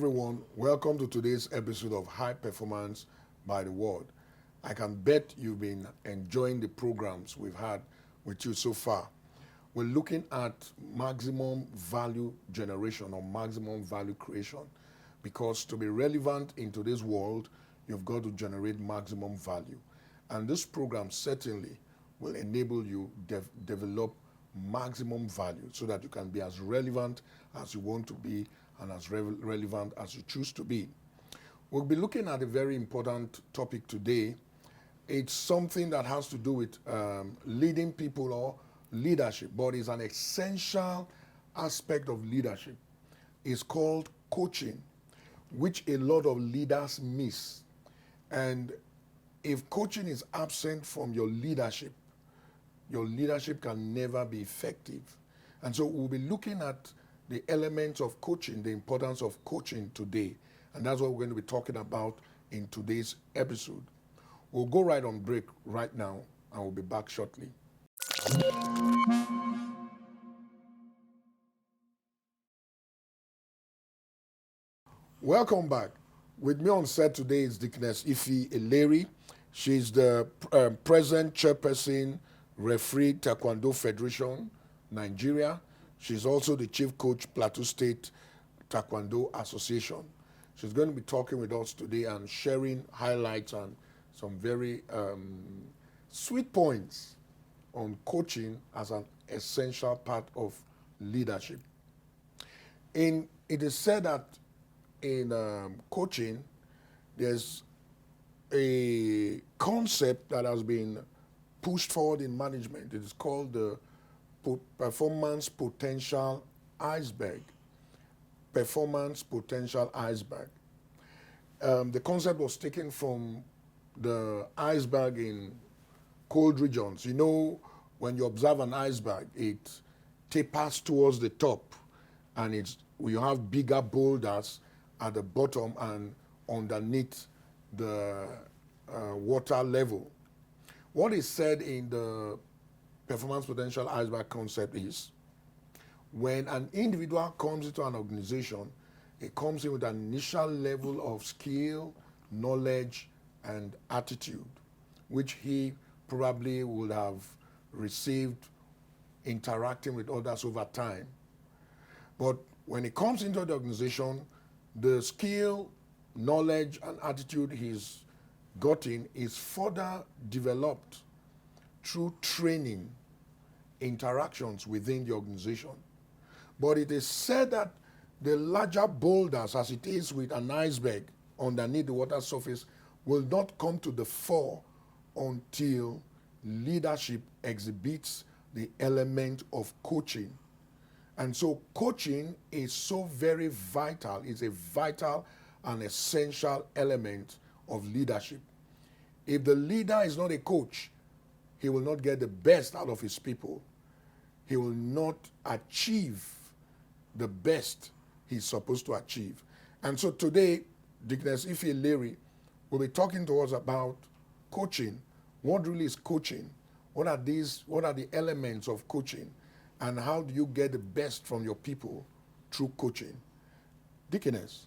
everyone. Welcome to today's episode of High Performance by the Word. I can bet you've been enjoying the programs we've had with you so far. We're looking at maximum value generation or maximum value creation, because to be relevant in today's world, you've got to generate maximum value. And this program certainly will enable you develop maximum value so that you can be as relevant as you want to be and as relevant as you choose to be. We'll be looking at a very important topic today. It's something that has to do with leading people or leadership, but it's an essential aspect of leadership. It's called coaching, which a lot of leaders miss. And if coaching is absent from your leadership can never be effective. And so we'll be looking at the elements of coaching, the importance of coaching today. And that's what we're going to be talking about in today's episode. We'll go right on break right now, and we'll be back shortly. Welcome back. With me on set today is Deaconess Ife Eleri. She's the present chairperson, referee, Taekwondo Federation, Nigeria. She's also the chief coach, Plateau State Taekwondo Association. She's going to be talking with us today and sharing highlights and some very sweet points on coaching as an essential part of leadership. It is said that in coaching, there's a concept that has been pushed forward in management. It is called the performance potential iceberg. Performance potential iceberg. The concept was taken from the iceberg in cold regions. You know, when you observe an iceberg, it tapers towards the top, and you have bigger boulders at the bottom and underneath the water level. What is said in the performance potential iceberg concept is, when an individual comes into an organization, it comes in with an initial level of skill, knowledge, and attitude, which he probably would have received interacting with others over time. But when he comes into the organization, the skill, knowledge, and attitude he's gotten is further developed through training, interactions within the organization. But it is said that the larger boulders, as it is with an iceberg underneath the water surface, will not come to the fore until leadership exhibits the element of coaching. And so coaching is so very vital, it's a vital and essential element of leadership. If the leader is not a coach, he will not get the best out of his people. He will not achieve the best he's supposed to achieve. And so today, Deaconess Ife Eleri will be talking to us about coaching. What really is coaching? What are the elements of coaching? And how do you get the best from your people through coaching? Deaconess,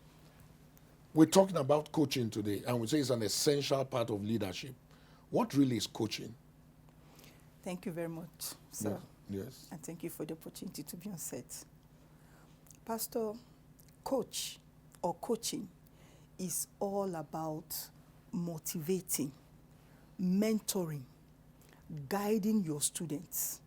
we're talking about coaching today, and we say it's an essential part of leadership. What really is coaching? Thank you very much, sir. Yes. And thank you for the opportunity to be on set. Pastor, coach or coaching is all about motivating, mentoring, guiding your students.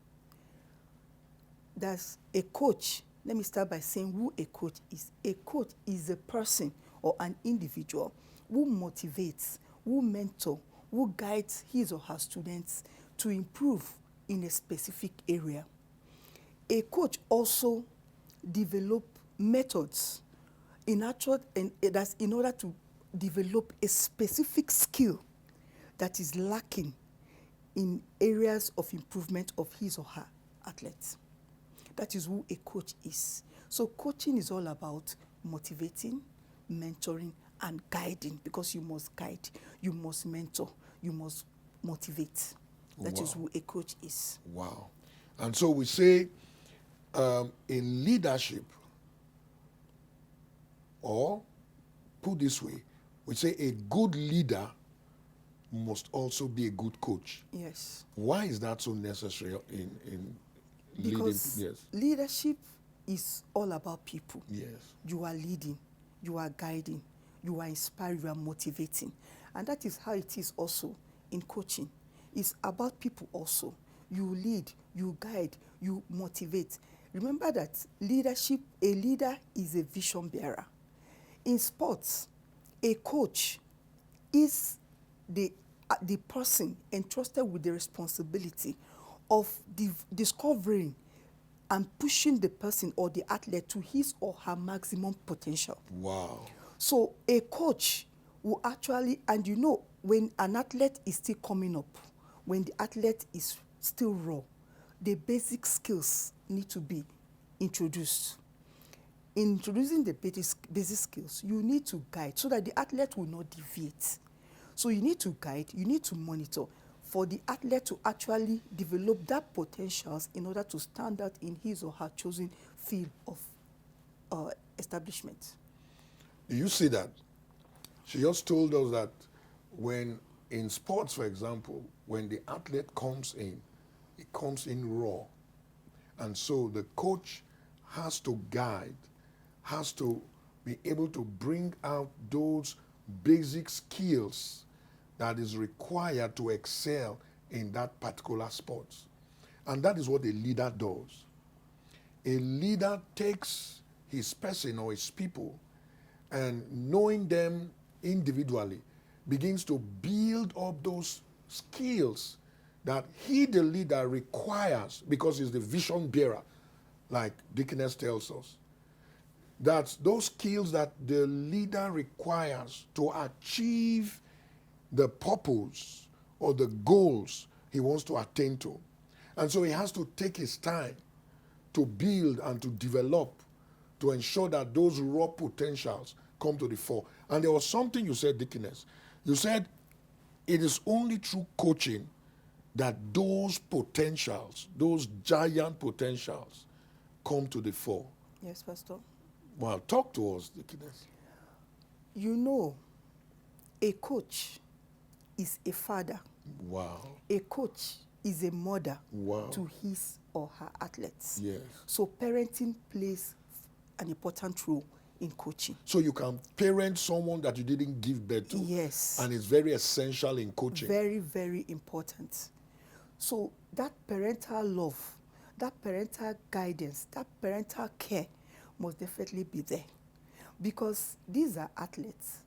That's a coach. Let me start by saying who a coach is. A coach is a person or an individual who motivates, who mentor, who guides his or her students to improve in a specific area. A coach also develops methods in order to develop a specific skill that is lacking in areas of improvement of his or her athletes. That is who a coach is. So coaching is all about motivating, mentoring, and guiding, because you must guide, you must mentor, you must motivate. That is who a coach is. Wow. And so we say in leadership, or put this way, we say a good leader must also be a good coach. Yes. Why is that so necessary in leading? Because Yes. leadership is all about people. Yes. You are leading, you are guiding, you are inspiring, you are motivating. And that is how it is also in coaching. It's about people also. You lead, you guide, you motivate. Remember that leadership, a leader is a vision bearer. In sports, a coach is the person entrusted with the responsibility of discovering and pushing the person or the athlete to his or her maximum potential. Wow. So a coach will actually, and you know, when an athlete is still coming up, when the athlete is still raw, the basic skills need to be introduced. In introducing the basic skills, you need to guide so that the athlete will not deviate. So you need to guide, you need to monitor for the athlete to actually develop that potentials in order to stand out in his or her chosen field of establishment. Do you see that? She just told us that when in sports, for example, when the athlete comes in, it comes in raw. And so the coach has to guide, has to be able to bring out those basic skills that is required to excel in that particular sport. And that is what a leader does. A leader takes his person or his people and knowing them individually begins to build up those skills that he, the leader, requires because he's the vision bearer, like Deaconess tells us. That's those skills that the leader requires to achieve the purpose or the goals he wants to attain to. And so he has to take his time to build and to develop to ensure that those raw potentials come to the fore. And there was something you said, Deaconess. You said it is only through coaching that those potentials, those giant potentials, come to the fore. Yes, Pastor. Well, talk to us, Deaconess. You know, a coach is a father. Wow. A coach is a mother Wow. to his or her athletes. Yes. So parenting plays an important role in coaching. So you can parent someone that you didn't give birth to. Yes. And it's very essential in coaching. Very, very important. So that parental love, that parental guidance, that parental care must definitely be there. Because these are athletes.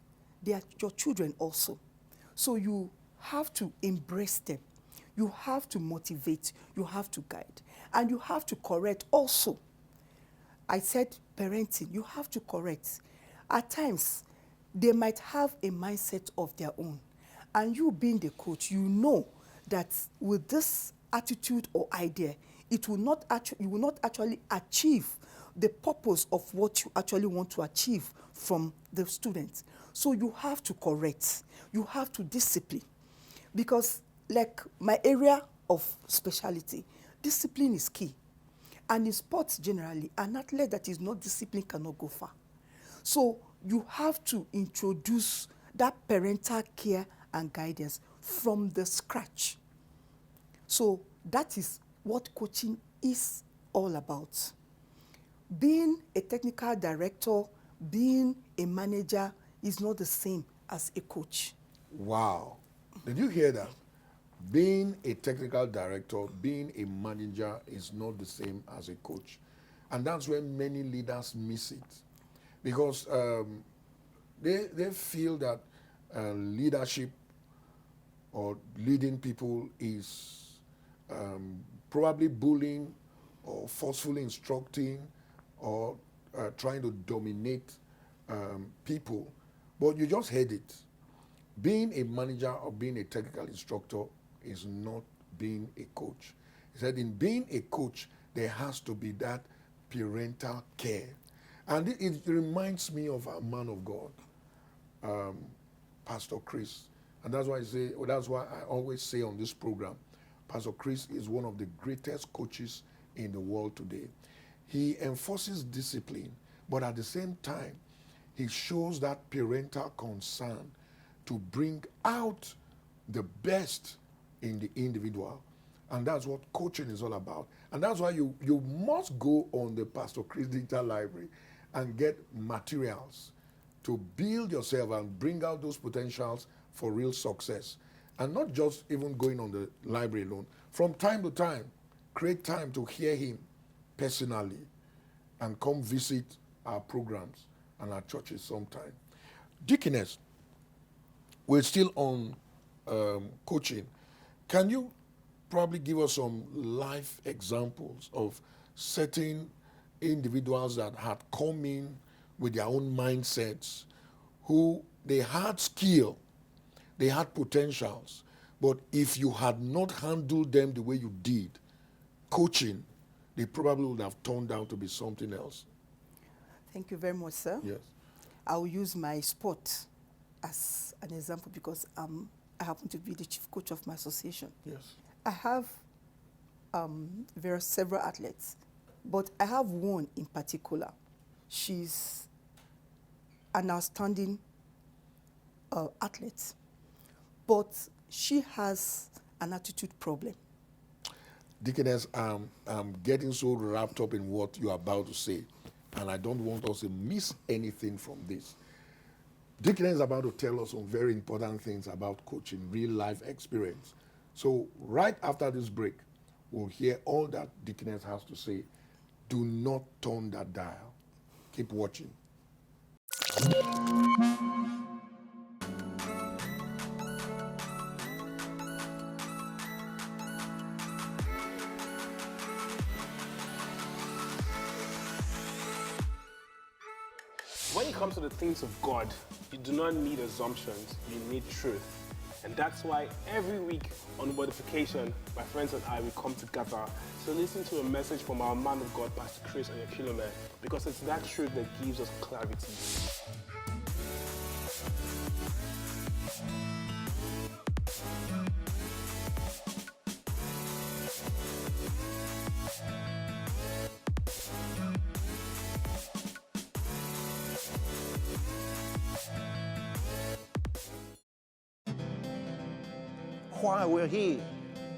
They are your children also. So you have to embrace them. You have to motivate. You have to guide. And you have to correct also. I said parenting, you have to correct. At times, they might have a mindset of their own. And you being the coach, you know that with this attitude or idea, you will not actually achieve the purpose of what you actually want to achieve from the students. So you have to correct. You have to discipline. Because like my area of specialty, discipline is key. And in sports generally, an athlete that is not disciplined cannot go far. So you have to introduce that parental care and guidance from the scratch. So that is what coaching is all about. Being a technical director, being a manager is not the same as a coach. Wow. Did you hear that? Being a technical director, being a manager is not the same as a coach. And that's where many leaders miss it. Because they feel that leadership or leading people is probably bullying or forcefully instructing or trying to dominate people. But you just heard it. Being a manager or being a technical instructor is not being a coach. He said in being a coach, there has to be that parental care. And it reminds me of a man of God, Pastor Chris. And that's why I always say on this program, Pastor Chris is one of the greatest coaches in the world today. He enforces discipline, but at the same time, he shows that parental concern to bring out the best in the individual. And that's what coaching is all about. And that's why you must go on the Pastor Chris Digital Library and get materials to build yourself and bring out those potentials for real success. And not just even going on the library alone. From time to time, create time to hear him personally and come visit our programs and our churches sometime. Deaconess, we're still on coaching. Can you probably give us some life examples of certain individuals that had come in with their own mindsets, who they had skill, they had potentials, but if you had not handled them the way you did, coaching, they probably would have turned out to be something else? Thank you very much, sir. Yes. I'll use my sport as an example because I happen to be the chief coach of my association. Yes. I have several athletes, but I have one in particular. She's an outstanding athlete, but she has an attitude problem. Deaconess, I'm getting so wrapped up in what you're about to say, and I don't want us to miss anything from this. Deaconess is about to tell us some very important things about coaching, real life experience. So right after this break, we'll hear all that Deaconess has to say. Do not turn that dial. Keep watching. When it comes to the things of God, you do not need assumptions, you need truth. And that's why every week on Modification, my friends and I will come together to listen to a message from our man of God, Pastor Chris Oyekilome, because it's that truth that gives us clarity. Why we're here,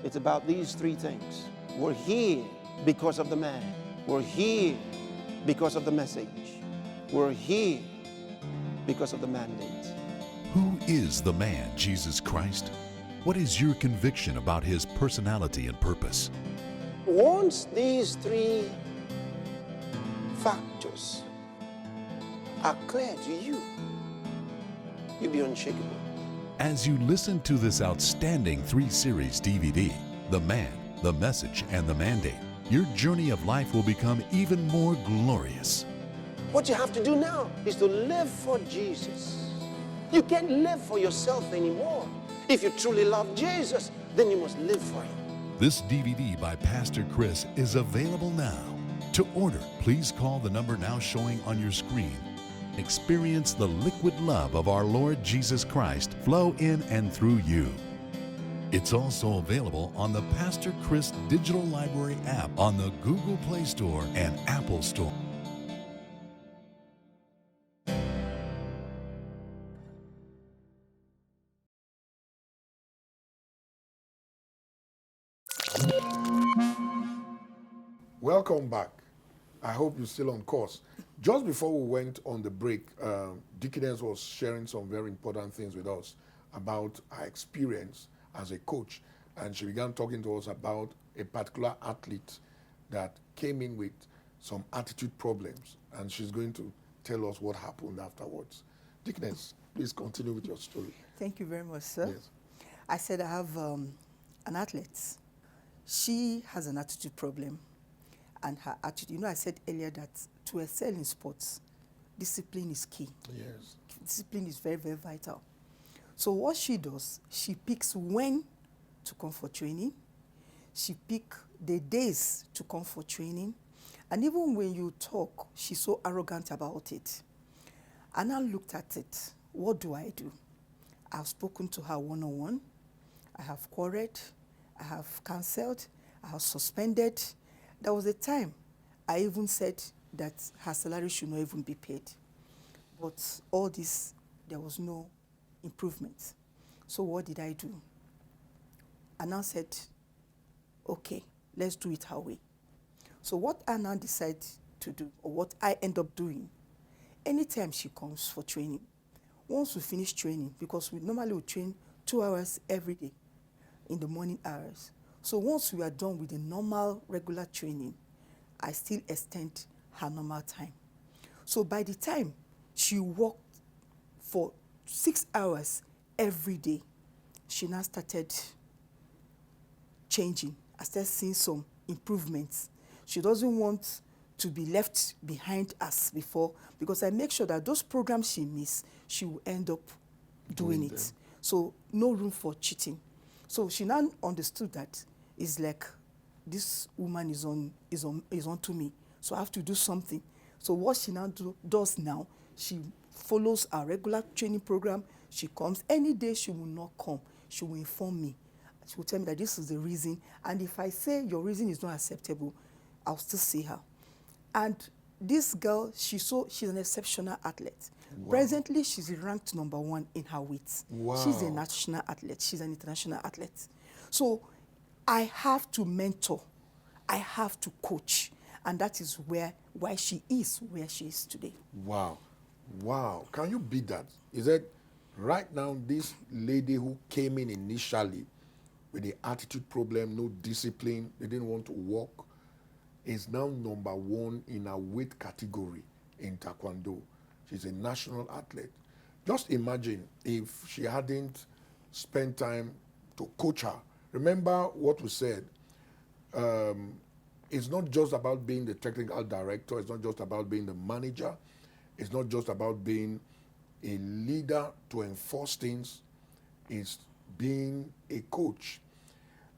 it's about these three things. We're here because of the man. We're here because of the message. We're here because of the mandate. Who is the man, Jesus Christ? What is your conviction about his personality and purpose? Once these three factors are clear to you, you'll be unshakable. As you listen to this outstanding 3-series DVD, The Man, the Message, and the Mandate, your journey of life will become even more glorious. What you have to do now is to live for Jesus. You can't live for yourself anymore. If you truly love Jesus, then you must live for him. This DVD by Pastor Chris is available now. To order, please call the number now showing on your screen. Experience the liquid love of our Lord Jesus Christ flow in and through you. It's also available on the Pastor Chris Digital Library app on the Google Play Store and Apple Store. Welcome back. I hope you're still on course. Just before we went on the break, Deaconess was sharing some very important things with us about her experience as a coach. And she began talking to us about a particular athlete that came in with some attitude problems. And she's going to tell us what happened afterwards. Deaconess, please continue with your story. Thank you very much, sir. Yes. I said I have an athlete. She has an attitude problem. And her attitude, I said earlier that to excel in sports, discipline is key. Yes. Discipline is very, very vital. So what she does, she picks when to come for training. She picks the days to come for training. And even when you talk, she's so arrogant about it. And I looked at it. What do? I've spoken to her one-on-one. I have quarreled. I have cancelled. I have suspended. There was a time I even said that her salary should not even be paid. But all this, there was no improvement. So what did I do? I now said, okay, let's do it our way. So what I now decide to do, or what I end up doing, anytime she comes for training, once we finish training, because we normally would train 2 hours every day in the morning hours. So once we are done with the normal regular training, I still extend her normal time. So by the time she worked for 6 hours every day, she now started changing. I started seeing some improvements. She doesn't want to be left behind as before, because I make sure that those programs she missed, she will end up doing it. them. So no room for cheating. So she now understood that it's like this woman is on to me. So I have to do something. So what she now does now, she follows our regular training program. She comes. Any day she will not come, she will inform me. She will tell me that this is the reason. And if I say your reason is not acceptable, I'll still see her. And this girl, she's an exceptional athlete. Wow. Presently, she's ranked #1 in her weight. Wow. She's a national athlete. She's an international athlete. So I have to mentor. I have to coach. And that is why she is where she is today. Wow. Wow. Can you beat that? Is that right now this lady who came in initially with the attitude problem, no discipline, they didn't want to walk, is now #1 in her weight category in Taekwondo. She's a national athlete. Just imagine if she hadn't spent time to coach her. Remember what we said. It's not just about being the technical director. It's not just about being the manager. It's not just about being a leader to enforce things. It's being a coach.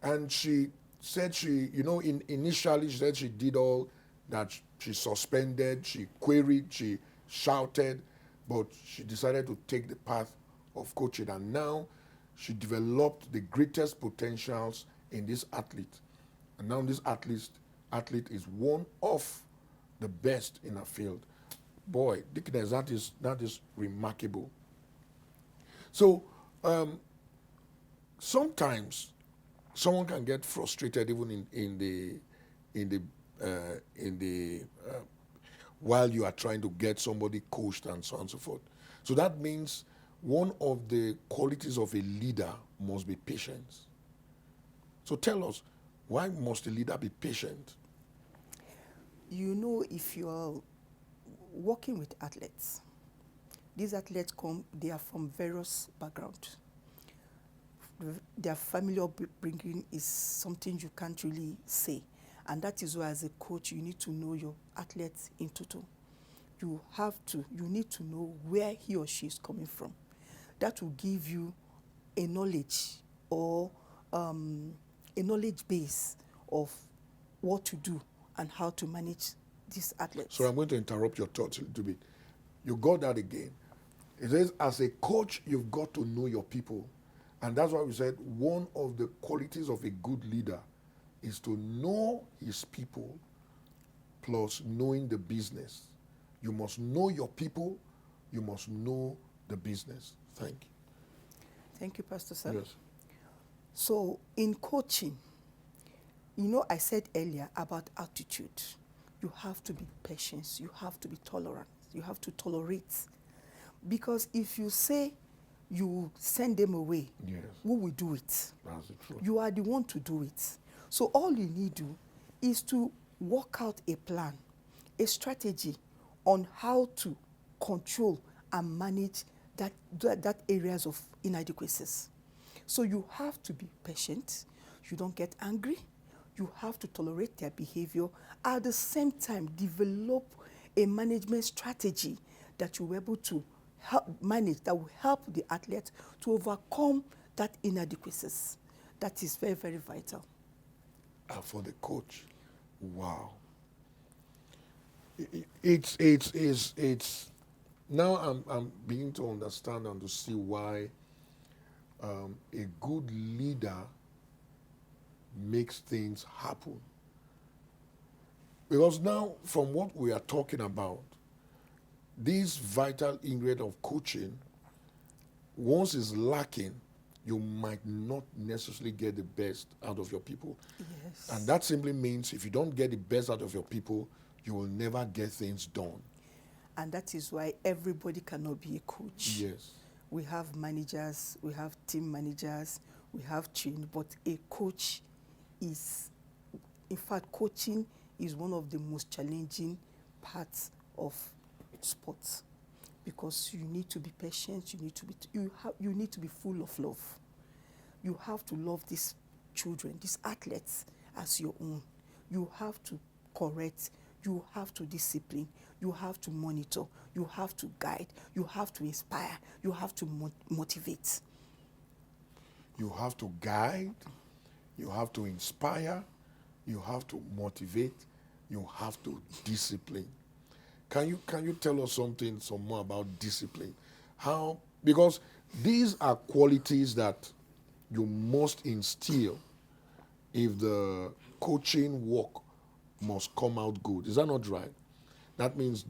And she said initially she said she did all that. She suspended, she queried, she shouted, but she decided to take the path of coaching. And now she developed the greatest potentials in this athlete. And now this athlete is one of the best in her field. Boy, Dickness, that is remarkable. So sometimes someone can get frustrated even in the while you are trying to get somebody coached and so on and so forth. So that means one of the qualities of a leader must be patience. So tell us, why must a leader be patient? You know, if you are working with athletes, these athletes they are from various backgrounds. Their family upbringing is something you can't really say. And that is why, as a coach, you need to know your athletes in total. You need to know where he or she is coming from. That will give you a knowledge or a knowledge base of what to do and how to manage these athletes. So I'm going to interrupt your thoughts a little bit. You got that again. It says, as a coach, you've got to know your people. And that's why we said one of the qualities of a good leader is to know his people plus knowing the business. You must know your people. You must know the business. Thank you. Thank you, Pastor Sam. Yes. So in coaching, you know, I said earlier about attitude. You have to be patient. You have to be tolerant. You have to tolerate. Because if you say you send them away, Yes. who will do it? That's the truth. You are the one to do it. So all you need to do is to work out a plan, a strategy on how to control and manage that areas of inadequacies. So you have to be patient. You don't get angry. You have to tolerate their behavior. At the same time, develop a management strategy that you're able to help manage, that will help the athlete to overcome that inadequacies. That is very, very vital. And for the coach, wow. It's now I'm beginning to understand and to see why a good leader makes things happen. Because now, from what we are talking about, this vital ingredient of coaching, once it's lacking, you might not necessarily get the best out of your people. Yes. And that simply means if you don't get the best out of your people, you will never get things done. And that is why everybody cannot be a coach. Yes. We have managers, we have team managers, we have trained, but a coach is, in fact, coaching is one of the most challenging parts of sports, because you need to be patient, you need to be full of love. You have to love these children, these athletes, as your own. You have to correct, you have to discipline, you have to monitor, you have to guide, you have to inspire, you have to motivate. You have to guide, you have to inspire, you have to motivate, you have to discipline. Can you tell us some more about discipline? How, because these are qualities that you must instill if the coaching work must come out good. Is that not right? That means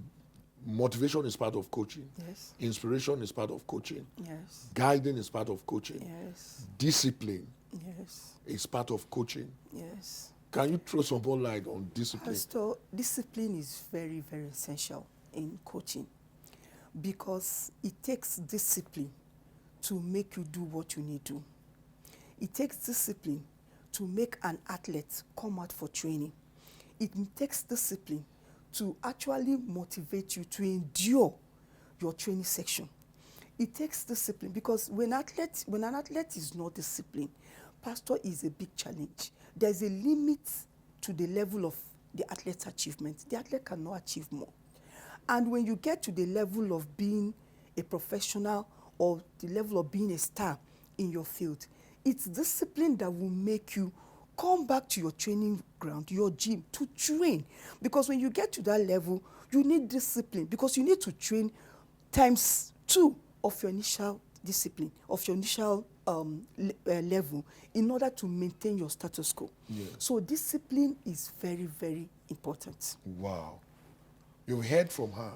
motivation is part of coaching. Yes. Inspiration is part of coaching. Yes. Guiding is part of coaching. Yes. Discipline Yes. is part of coaching. Yes. Can you throw some more light on discipline? Pastor, discipline is very, very essential in coaching, because it takes discipline to make you do what you need to. It takes discipline to make an athlete come out for training. It takes discipline to actually motivate you to endure your training section. It takes discipline, because when an athlete is not disciplined, Pastor, is a big challenge. There's a limit to the level of the athlete's achievement. The athlete cannot achieve more. And when you get to the level of being a professional or the level of being a star in your field, it's discipline that will make you come back to your training ground, your gym, to train. Because when you get to that level, you need discipline, because you need to train ×2 of your initial discipline, of your initial level, in order to maintain your status quo. Yes. So discipline is very, very important. Wow. You've heard from her.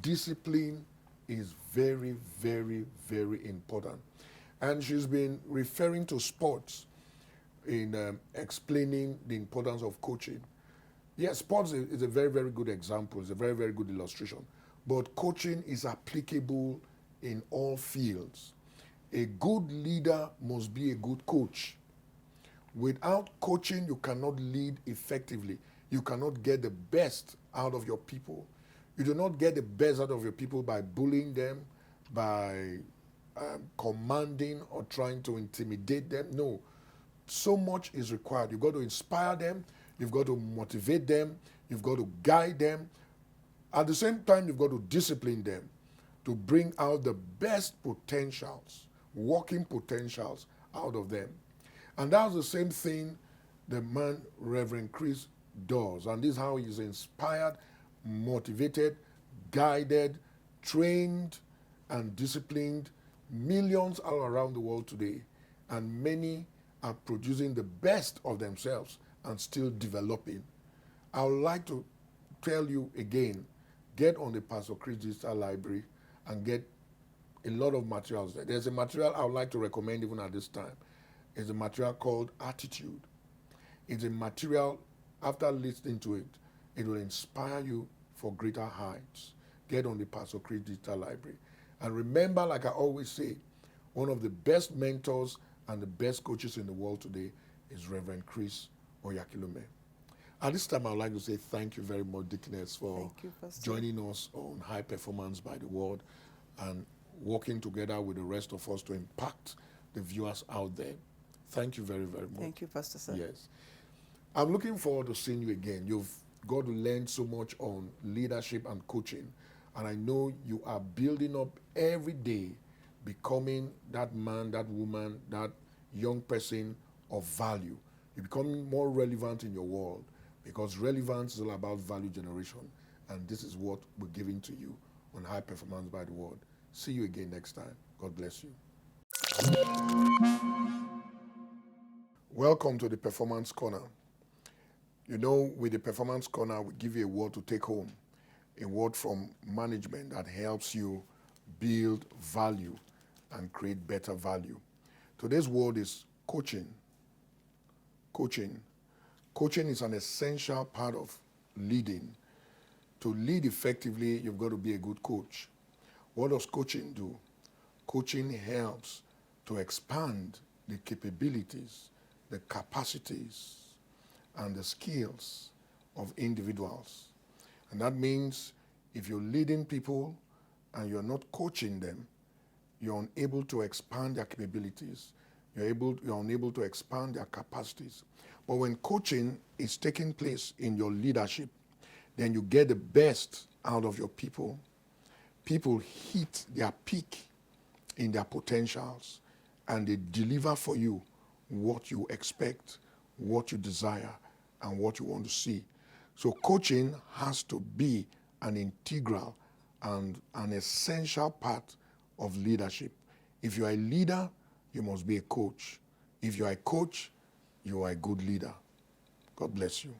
Discipline is very, very, very important. And she's been referring to sports in explaining the importance of coaching. Yes, sports is a very, very good example. It's a very, very good illustration. But coaching is applicable in all fields. A good leader must be a good coach. Without coaching, you cannot lead effectively. You cannot get the best out of your people. You do not get the best out of your people by bullying them, by commanding or trying to intimidate them. No. So much is required. You've got to inspire them. You've got to motivate them. You've got to guide them. At the same time, you've got to discipline them to bring out the best potentials, working potentials out of them. And that's the same thing the man, Reverend Chris, does. And this is how he's inspired, motivated, guided, trained, and disciplined millions all around the world today. And many are producing the best of themselves and still developing. I would like to tell you again, get on the Pastor Chris Digital Library and get a lot of materials there. There's a material I would like to recommend even at this time. It's a material called Attitude. It's a material, after listening to it, it will inspire you for greater heights. Get on the Pastor Chris Digital Library. And remember, like I always say, one of the best mentors and the best coaches in the world today is Reverend Chris Oyakhilome. At this time, I would like to say thank you very much, Deaconess, for Thank you, Pastor. joining us on High Performance by the Word and working together with the rest of us to impact the viewers out there. Thank you very, very much. Thank you, Pastor Sir. Yes. I'm looking forward to seeing you again. You've got to learn so much on leadership and coaching. And I know you are building up every day, becoming that man, that woman, that young person of value. You're becoming more relevant in your world, because relevance is all about value generation. And this is what we're giving to you on High Performance by the Word. See you again next time. God bless you. Welcome to the Performance Corner. You know, with the Performance Corner, we give you a word to take home. a word from management that helps you build value and create better value. Today's word is coaching. Coaching. Coaching is an essential part of leading. To lead effectively, you've got to be a good coach. What does coaching do? Coaching helps to expand the capabilities, the capacities, and the skills of individuals. And that means if you're leading people and you're not coaching them, you're unable to expand their capabilities. You're unable to expand their capacities. But when coaching is taking place in your leadership, then you get the best out of your people. People hit their peak in their potentials, and they deliver for you what you expect, what you desire, and what you want to see. So coaching has to be an integral and an essential part of leadership. If you are a leader, you must be a coach. If you are a coach, you are a good leader. God bless you.